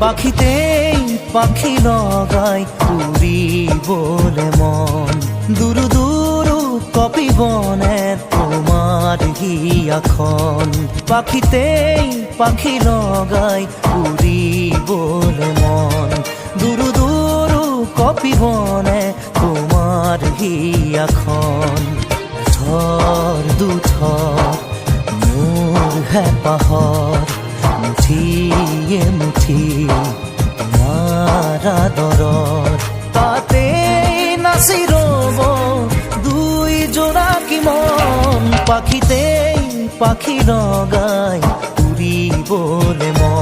পাখিতেই পাখি লগাই উড়ি বলে মন দুরু দুরু কপি বনে তোমার হিয়াখন পাখিতেই পাখি লগাই উড়ি বলে মন দুরু দুরু কপি বনে তোমার হিয়াখন থর দুথর মোর হেপাহর মুঠিয়ে মুঠি তোমার আদৰৰ তাতে নাচি ৰব দুই জোড়া কি মন পাখিতেই পাখি লগাই উড়িবলে মন।